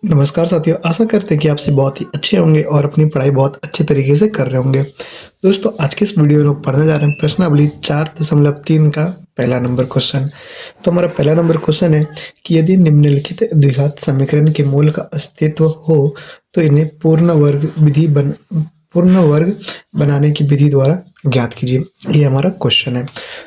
नमस्कार साथियों, आशा करते हैं कि आप सब बहुत ही अच्छे होंगे और अपनी पढ़ाई बहुत अच्छे तरीके से कर रहे होंगे। दोस्तों, आज के इस वीडियो में लोग पढ़ने जा रहे हैं प्रश्नावली 4.3 का पहला नंबर क्वेश्चन। तो हमारा पहला नंबर क्वेश्चन है कि यदि निम्नलिखित द्विघात समीकरण के मूल का अस्तित्व हो, तो इन्हें पूर्ण वर्ग बनाने की विधि द्वारा ज्ञात कीजिए। ये हमारा क्वेश्चन है।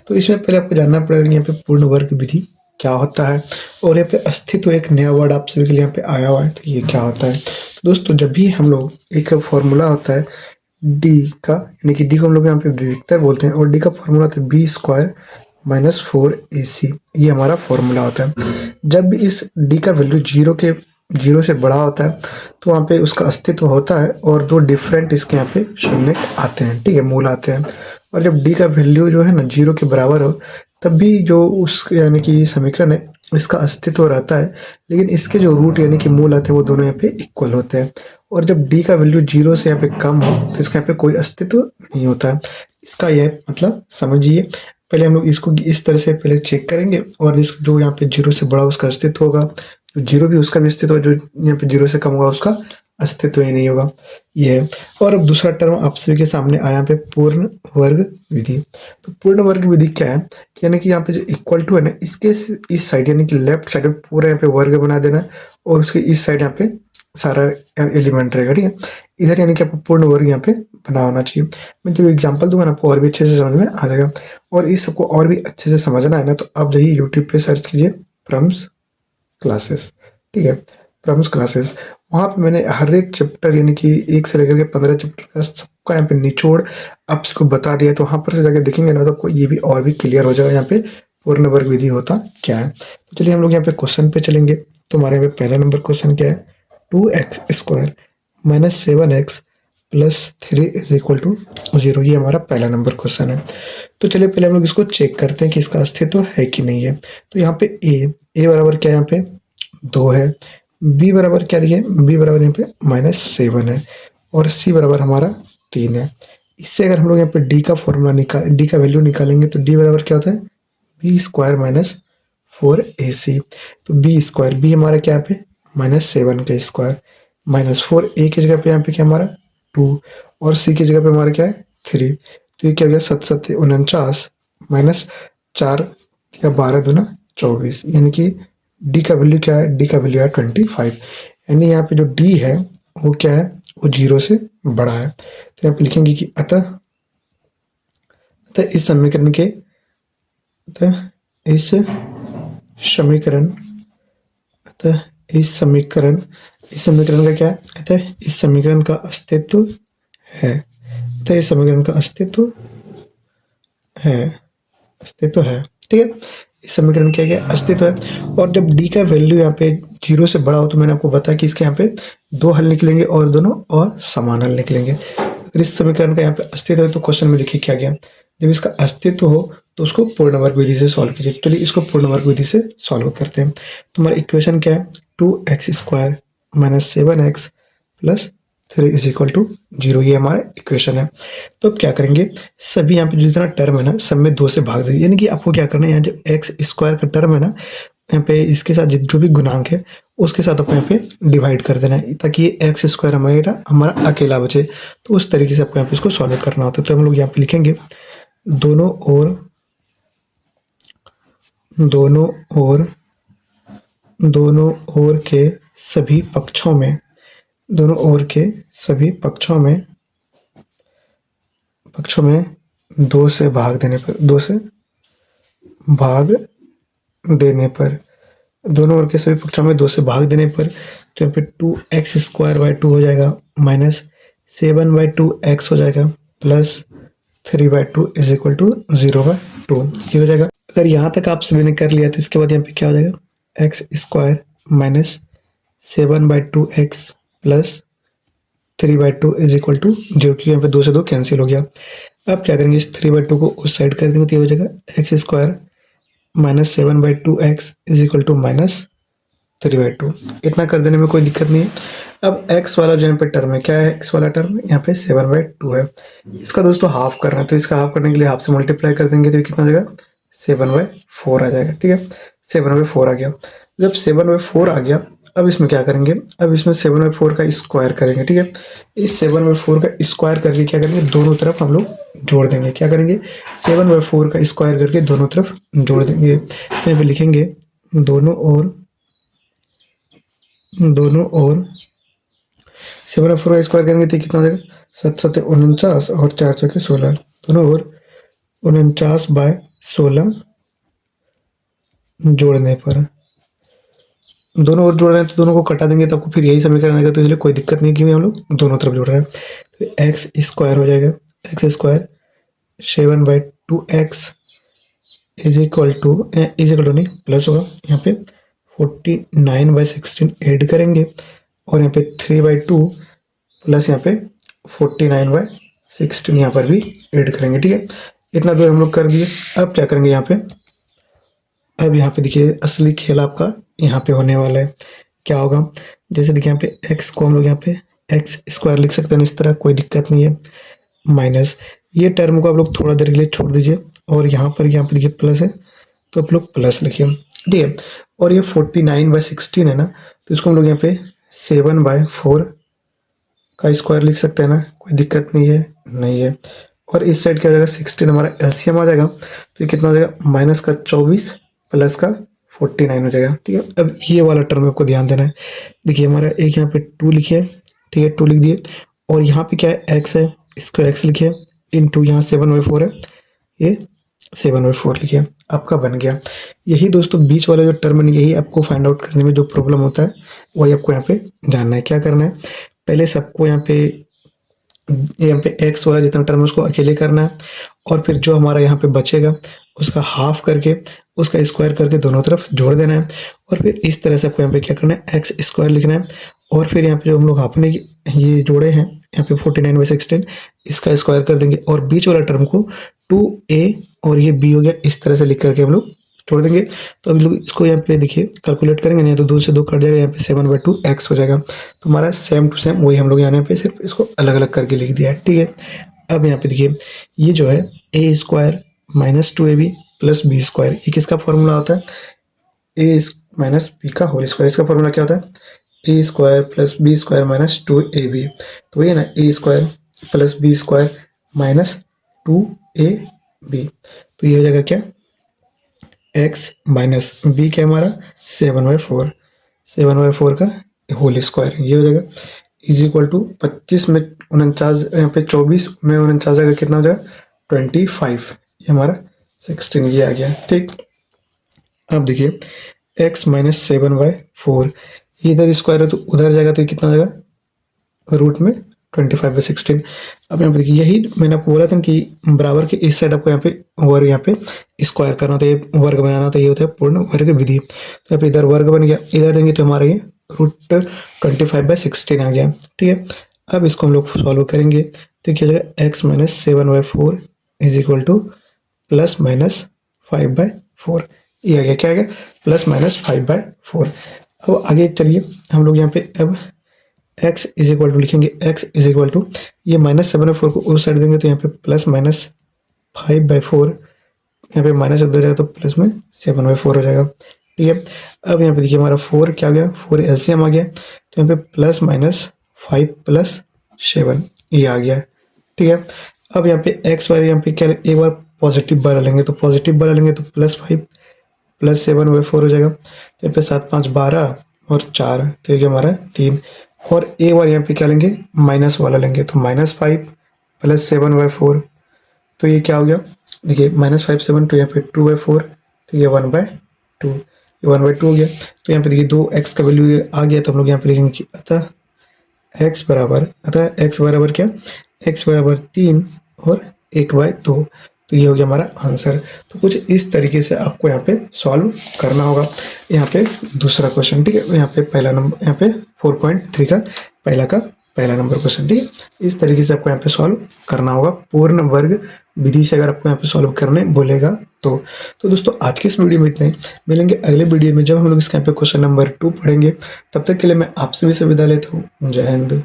तो इसमें पहले आपको जानना पड़ेगा कि यहाँ पे पूर्ण वर्ग विधि क्या होता है, और यहाँ पे अस्तित्व एक नया वर्ड आप सभी के लिए यहाँ पे आया हुआ है। तो ये क्या होता है? तो दोस्तों, जब भी हम लोग एक फॉर्मूला होता है डी का, यानी कि डी को हम लोग यहाँ पे विविक्तर बोलते हैं, और डी का फॉर्मूला होता है बी स्क्वायर माइनस 4ac। ये हमारा फॉर्मूला होता है। जब भी इस डी का वैल्यू जीरो से बड़ा होता है तो वहाँ पे उसका अस्तित्व होता है, और दो डिफरेंट इसके यहाँ पे शून्य आते हैं, ठीक है, मूल आते हैं। और जब डी का वैल्यू जो है ना जीरो के बराबर हो, तब भी जो उस यानी कि समीकरण है इसका अस्तित्व रहता है, लेकिन इसके जो रूट यानी कि मूल आते हैं वो दोनों यहाँ पे इक्वल होते हैं। और जब डी का वैल्यू जीरो से यहाँ पे कम हो तो इसका यहाँ पे कोई अस्तित्व नहीं होता है। इसका यह मतलब समझिए। पहले हम लोग इसको इस तरह से पहले चेक करेंगे, और इस जो यहाँ पे जीरो से बड़ा उसका अस्तित्व होगा, जो जीरो भी उसका भी अस्तित्व होगा, जो यहाँ पे जीरो से कम होगा उसका अस्तित्व ही नहीं होगा। ये है। और अब दूसरा टर्म आप सभी के सामने आया यहाँ पे पूर्ण वर्ग विधि। तो पूर्ण वर्ग विधि क्या है कि यानी कि यहाँ पे जो इक्वल टू है ना, इसके इस साइड यानी कि लेफ्ट साइड में पूरा यहाँ पे वर्ग बना देना है, और उसके इस साइड यहाँ पे सारा एलिमेंट रहेगा, ठीक है। इधर यानी कि आपको पूर्ण वर्ग यहाँ पे बना होना चाहिए। मैं जब एग्जांपल दूंगा ना, आपको और भी अच्छे से समझ में आ जाएगा। और इस सबको और भी अच्छे से समझना है ना, तो आप जाइए यूट्यूब पे सर्च कीजिए प्रम्स क्लासेस, ठीक है, प्रम्स क्लासेस। वहाँ पे मैंने हर एक चैप्टर यानी कि 1 से लेकर के 15 चैप्टर का सबका यहाँ पे निचोड़ आपको बता दिया है। तो वहाँ पर से जाकर देखेंगे ना, तो आपको ये भी और भी क्लियर हो जाएगा यहाँ पे पूर्ण वर्ग विधि होता क्या है। तो चलिए हम लोग यहाँ पे क्वेश्चन पे चलेंगे। तो हमारे यहाँ पे पहला नंबर क्वेश्चन क्या है? 2x square minus 7x plus 3 is equal to 0। ये हमारा पहला नंबर क्वेश्चन है। तो चलिए पहले हम लोग इसको चेक करते हैं कि इसका अस्तित्व है कि नहीं है। तो यहाँ पे ए बराबर क्या है? यहाँ पे 2 है। बी बराबर क्या दिया है? बी बराबर यहाँ पे -7 है। और सी बराबर हमारा 3 है। इससे अगर हम लोग यहाँ पे डी का फॉर्मूला डी का वैल्यू निकालेंगे तो डी बराबर क्या होता है? B square minus 4ac। तो बी स्क्वायर, बी हमारा क्या यहाँ पे -7 का स्क्वायर, -4a की जगह पे यहाँ पे क्या हमारा 2, और सी की जगह पे हमारा क्या है 3। तो ये क्या हो गया? 7 7 49 माइनस 4 या 12 दूना 24, यानी कि डी का वैल्यू क्या है? डी का वैल्यू है 25। यानी यहाँ पे जो डी है वो क्या है? वो 0 से बड़ा है। तो यहाँ पे लिखेंगे कि अतः इस समीकरण के इस समीकरण इस समीकरण का क्या है? अतः इस समीकरण का अस्तित्व है। अतः इस समीकरण का अस्तित्व है, ठीक है। इस समीकरण क्या क्या अस्तित्व है। और जब डी का वैल्यू यहाँ पे 0 से बड़ा हो, तो मैंने आपको बताया कि इसके यहाँ पे 2 हल निकलेंगे, और दोनों और समान हल निकलेंगे। अगर इस समीकरण का यहाँ पे अस्तित्व है तो क्वेश्चन में देखिए क्या गया, जब इसका अस्तित्व हो तो उसको पूर्ण वर्ग विधि से सॉल्व कीजिए। चलिए इसको पूर्ण वर्ग विधि से सॉल्व करते हैं। तो हमारा इक्वेशन क्या है? 2x square minus 7x plus 3 is equal to 0। ये हमारा इक्वेशन है। तो अब क्या करेंगे, सभी यहाँ पे जितना टर्म है ना, सब में 2 से भाग देंगे। यानी कि आपको क्या करना है, यहाँ जो एक्स स्क्वायर का टर्म है ना, यहाँ पे इसके साथ जो भी गुणांक है उसके साथ आपको यहाँ पे डिवाइड कर देना है, ताकि ये एक्स स्क्वायर हमारा अकेला बचे। तो उस तरीके से आपको यहाँ पे इसको सॉल्व करना होता है। तो हम लोग यहाँ पे लिखेंगे दोनों ओर के सभी पक्षों में, दोनों ओर के सभी पक्षों में 2 से भाग देने पर, दोनों ओर के सभी पक्षों में 2 से भाग देने पर, तो यहाँ पे 2x स्क्वायर बाई 2 हो जाएगा, माइनस 7/2x हो जाएगा, प्लस 3/2 इज इक्वल टू 0/2। ये हो जाएगा। अगर यहाँ तक आप सभी ने कर लिया तो इसके बाद यहाँ पे क्या हो जाएगा? X square minus 7/2x plus 3/2 is equal to 0, क्योंकि यहाँ पे 2 से 2 कैंसिल हो गया। अब क्या करेंगे, इस 3/2 को उस साइड कर देंगे तो ये हो जाएगा X square minus 7/2x is equal to minus 3/2। इतना कर देने में कोई दिक्कत नहीं है। अब x वाला जो यहाँ पे टर्म है, क्या है x वाला टर्म? यहाँ पे 7/2 है। इसका दोस्तों हाफ करना है, तो इसका हाफ करने के लिए हाफ से मल्टीप्लाई कर देंगे तो ये कितना आ जाएगा? 7/4 आ जाएगा, ठीक है। 7/4 आ गया। जब 7/4 आ गया, अब इसमें क्या करेंगे, अब इसमें 7/4 का स्क्वायर करेंगे। ठीक है, इस 7/4 का स्क्वायर करके क्या करेंगे, दोनों तरफ हम लोग जोड़ देंगे। क्या करेंगे, 7/4 का स्क्वायर करके दोनों तरफ जोड़ देंगे। तो यहाँ पे लिखेंगे दोनों ओर 7/4 का स्क्वायर करेंगे तो कितना हो जाएगा, 7 7 49 और 4 4 16। दोनों ओर 49/16 जोड़ने पर, दोनों ओर जोड़ रहे हैं तो दोनों को कटा देंगे तो आपको फिर यही समीकरण आएगा। तो इसलिए कोई दिक्कत नहीं, क्योंकि हम लोग दोनों तरफ जोड़ रहे हैं। तो एक्स स्क्वायर हो जाएगा, X square 7/2x is equal to नहीं प्लस होगा यहाँ पे 49/16 ऐड करेंगे और यहाँ पे 3/2 प्लस यहाँ पे 49/16 यहाँ पर भी ऐड करेंगे। ठीक है, इतना दूर हम लोग कर दिए। अब क्या करेंगे यहाँ पे, अब यहाँ पे देखिए असली खेल आपका यहाँ पे होने वाला है। क्या होगा, जैसे देखिए यहाँ पे x को हम लोग यहाँ पे एक्स स्क्वायर लिख सकते हैं इस तरह, कोई दिक्कत नहीं है। माइनस ये टर्म को आप लोग थोड़ा देर के लिए छोड़ दीजिए और यहाँ पे देखिए प्लस है तो आप लोग प्लस लिखिए। ठीक है, और ये 49/16 है ना, तो इसको हम लोग यहाँ पे 7/4 का स्क्वायर लिख सकते हैं ना, कोई दिक्कत नहीं है। और इस साइड क्या हो जाएगा, 16 हमारा एलसीएम आ जाएगा। तो ये कितना हो जाएगा, माइनस का 24 प्लस का 49 हो जाएगा। ठीक है, अब ये वाला टर्म आपको ध्यान देना है। देखिए हमारा एक यहाँ पे 2 लिखिए, ठीक है 2 लिख दिए, और यहाँ पे क्या है x है, इसको x लिखिए, इंटू यहाँ 7/4 है, ये 7/4 लिखिए, आपका बन गया। यही दोस्तों बीच वाला जो टर्म है, यही आपको फाइंड आउट करने में जो प्रॉब्लम होता है वही आपको यहाँ पे जानना है। क्या करना है, पहले सबको यहाँ पे एक्स वाला जितना टर्म है उसको अकेले करना है, और फिर जो हमारा यहाँ पे बचेगा उसका हाफ करके उसका स्क्वायर करके दोनों तरफ जोड़ देना है। और फिर इस तरह से आपको यहाँ पे क्या करना है, एक्स स्क्वायर लिखना है, और फिर यहाँ पे जो हम लोग आपने ये जोड़े हैं यहाँ पे 49/16 इसका स्क्वायर कर देंगे, और बीच वाला टर्म को 2a और ये b हो गया, इस तरह से लिख करके हम लोग छोड़ देंगे। तो अभी लोग इसको यहाँ पे देखिए कैलकुलेट करेंगे, नहीं तो 2 से 2 कट जाएगा, यहाँ पे 7/2 x हो जाएगा। तो हमारा सेम टू सेम वही हम लोग यहाँ पे सिर्फ इसको अलग अलग करके लिख दिया है। ठीक है, अब यहाँ पे देखिए ये जो है a² minus 2ab plus b², ये किसका फॉर्मूला होता है, a माइनस b का होल स्क्वायर। इसका फॉर्मूला क्या होता है, a² plus b² minus 2ab। तो ये ना a² plus b² minus 2ab, तो ये हो जाएगा क्या, x माइनस b क्या हमारा 7/4 का होल स्क्वायर, ये हो जाएगा इज इक्वल टू 25 में 49, यहाँ पे 24 में 49 आएगा, कितना हो जाएगा 25, ये हमारा 16 ये आ गया। ठीक, अब देखिए x माइनस 7/4, इधर स्क्वायर है तो उधर जाएगा तो कितना हो जाएगा रूट में 25/16। अब यहाँ पे देखिए यही मैंने आपको बोला था कि बराबर के इस साइड आपको यहाँ पे वर्ग यहाँ पे स्क्वायर करना होता है, वर्ग बनाना होता है, ये होता है पूर्ण वर्ग विधि। तो यहाँ पे इधर वर्ग बन गया, इधर देंगे तो हमारा ये रूट 25/16 आ गया। ठीक है, अब इसको हम लोग सॉल्व करेंगे तो क्या हो जाएगा, x minus 7/4 is equal two plus minus 5/4, ये आ गया, क्या आ गया प्लस माइनस 5/4। अब आगे चलिए हम लोग यहाँ पे अब x इज इक्वल टू लिखेंगे, x इज इक्वल टू ये माइनस 7/4 को उस साइड देंगे तो यहाँ पे प्लस माइनस 5/4, यहाँ पे माइनस हो जाएगा तो प्लस में 7/4 हो जाएगा। ठीक है, अब यहाँ पे देखिए हमारा 4 क्या आ गया, 4 एलसीएम आ गया, तो यहाँ पे प्लस माइनस 5 प्लस 7 ये आ गया। ठीक है, अब यहाँ पे x बार यहाँ पे क्या, एक बार पॉजिटिव बार लेंगे तो पॉजिटिव बार लेंगे तो प्लस 5 प्लस 7/4 हो जाएगा। तो यहाँ पे 7 5 12 और 4, तो ये हमारा 3, और एक बार यहाँ पे क्या लेंगे माइनस वाला लेंगे तो -5 प्लस 7/4, तो ये क्या हो गया, देखिए -5 7 तो यहाँ पे 2/4, तो ये 1/2, ये 1/2 हो गया। तो यहाँ पे देखिए 2x का वैल्यू आ गया, तो हम लोग यहाँ पे लिखेंगे कि अतः x बराबर क्या, x बराबर 3 और 1/2, तो ये हो गया हमारा आंसर। तो कुछ इस तरीके से आपको यहाँ पे सॉल्व करना होगा। यहाँ पे दूसरा क्वेश्चन, ठीक है, यहाँ पे पहला नंबर, यहाँ पे 4.3 का पहला नंबर क्वेश्चन। ठीक है, इस तरीके से आपको यहाँ पे सॉल्व करना होगा पूर्ण वर्ग विधि से, अगर आपको यहाँ पे सॉल्व करने बोलेगा तो दोस्तों आज की इस वीडियो में इतना ही। मिलेंगे अगले वीडियो में जब हम लोग इसके यहाँ पे क्वेश्चन नंबर 2 पढ़ेंगे। तब तक के लिए मैं आपसे भी विदा लेता हूँ। जय हिंद।